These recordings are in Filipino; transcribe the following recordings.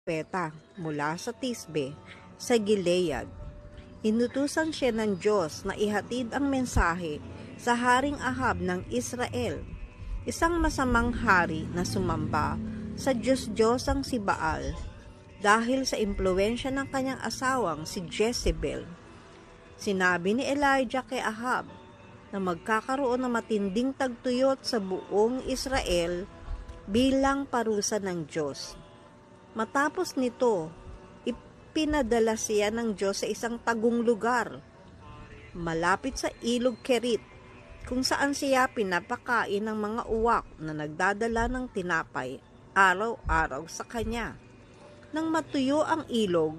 propeta mula sa Tisbe sa Gilead. Inutusan siya ng Diyos na ihatid ang mensahe sa Haring Ahab ng Israel, isang masamang hari na sumamba sa Diyos-Diyosang si Baal dahil sa impluwensya ng kanyang asawang si Jezebel. Sinabi ni Elijah kay Ahab na magkakaroon ng matinding tagtuyot sa buong Israel bilang parusa ng Diyos. Matapos nito, ipinadala siya ng Diyos sa isang tagong lugar, malapit sa ilog Kerit, kung saan siya pinapakain ng mga uwak na nagdadala ng tinapay araw-araw sa kanya. Nang matuyo ang ilog,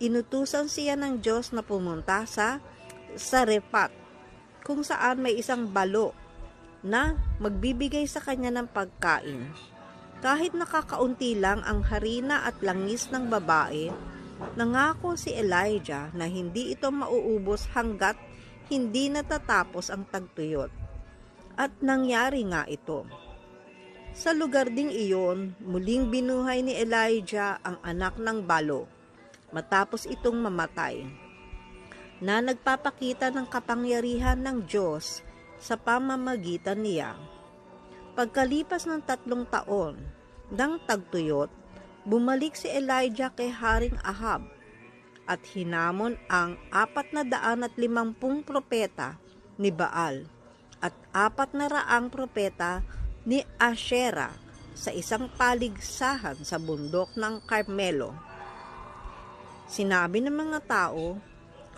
inutusan siya ng Diyos na pumunta sa Sarephat, kung saan may isang balo na magbibigay sa kanya ng pagkain. Kahit nakakaunti lang ang harina at langis ng babae, nangako si Elijah na hindi ito mauubos hanggat hindi natatapos ang tagtuyot. At nangyari nga ito. Sa lugar ding iyon, muling binuhay ni Elijah ang anak ng balo, matapos itong mamatay, na nagpapakita ng kapangyarihan ng Diyos sa pamamagitan niya. Pagkalipas ng 3 taon ng tagtuyot, bumalik si Elijah kay Haring Ahab at hinamon ang 450 propeta ni Baal at 400 propeta ni Asherah sa isang paligsahan sa bundok ng Carmelo. Sinabi ng mga tao,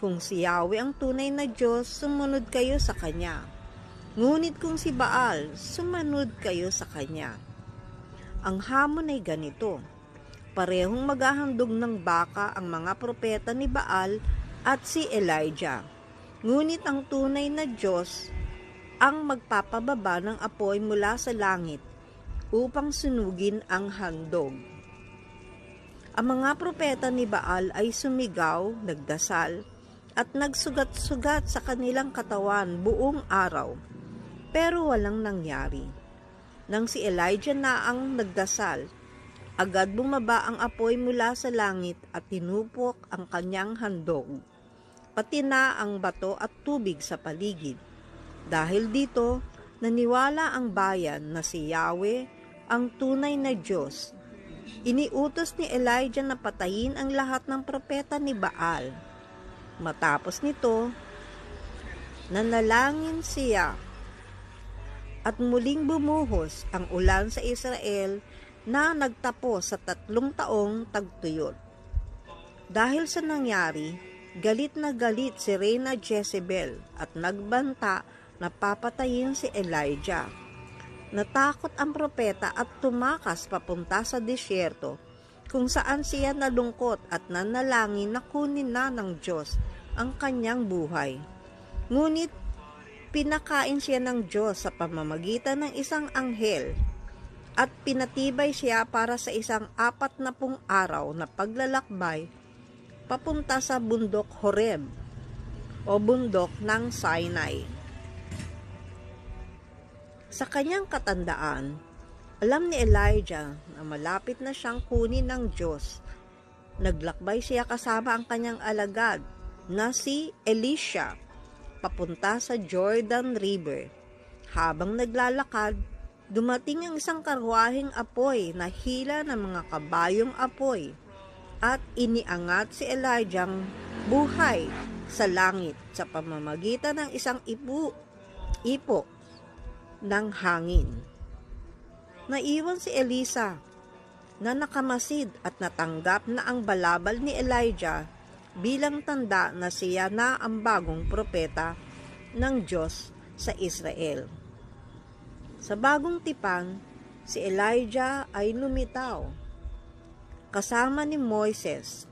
kung si Yahweh ang tunay na Diyos, sumunod kayo sa Kanya. Ngunit kung si Baal, sumunod kayo sa Kanya. Ang hamon ay ganito, parehong maghahandog ng baka ang mga propeta ni Baal at si Elijah. Ngunit ang tunay na Diyos ang magpapababa ng apoy mula sa langit upang sunugin ang handog. Ang mga propeta ni Baal ay sumigaw, nagdasal, at nagsugat-sugat sa kanilang katawan buong araw, pero walang nangyari. Nang si Elijah na ang nagdasal, agad bumaba ang apoy mula sa langit at tinupok ang kanyang handog, pati na ang bato at tubig sa paligid. Dahil dito, naniwala ang bayan na si Yahweh ang tunay na Diyos. Iniutos ni Elijah na patayin ang lahat ng propeta ni Baal. Matapos nito, nanalangin siya at muling bumuhos ang ulan sa Israel na nagtapos sa 3 taong tagtuyot. Dahil sa nangyari, galit na galit si Reyna Jezebel at nagbanta na papatayin si Elijah. Natakot ang propeta at tumakas papunta sa disyerto, kung saan siya nalungkot at nanalangin na kunin na ng Diyos ang kanyang buhay. Ngunit pinakain siya ng Diyos sa pamamagitan ng isang anghel at pinatibay siya para sa isang 40 araw na paglalakbay papunta sa bundok Horeb o bundok ng Sinai. Sa kanyang katandaan, alam ni Elijah na malapit na siyang kunin ng Diyos. Naglakbay siya kasama ang kanyang alagad na si Elisha papunta sa Jordan River. Habang naglalakad, dumating ang isang karwaheng apoy na hila ng mga kabayong apoy at iniangat si Elijah buhay sa langit sa pamamagitan ng isang ipo ng hangin. Naiwan si Elisa na nakamasid at natanggap na ang balabal ni Elijah bilang tanda na siya na ang bagong propeta ng Diyos sa Israel. Sa bagong tipan, si Elijah ay lumitaw kasama ni Moises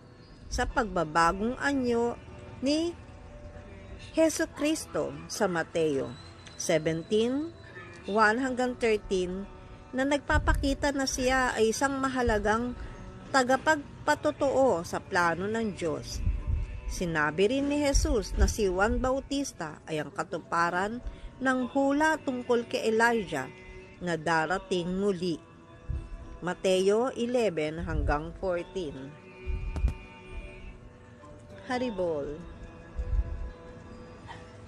sa pagbabagong anyo ni Hesukristo sa Mateo 17:1-13 na nagpapakita na siya ay isang mahalagang tagapagpatotoo sa plano ng Diyos. Sinabi rin ni Jesus na si Juan Bautista ay ang katuparan ng hula tungkol kay Elijah na darating muli. Mateo 11 hanggang 14. Haribol.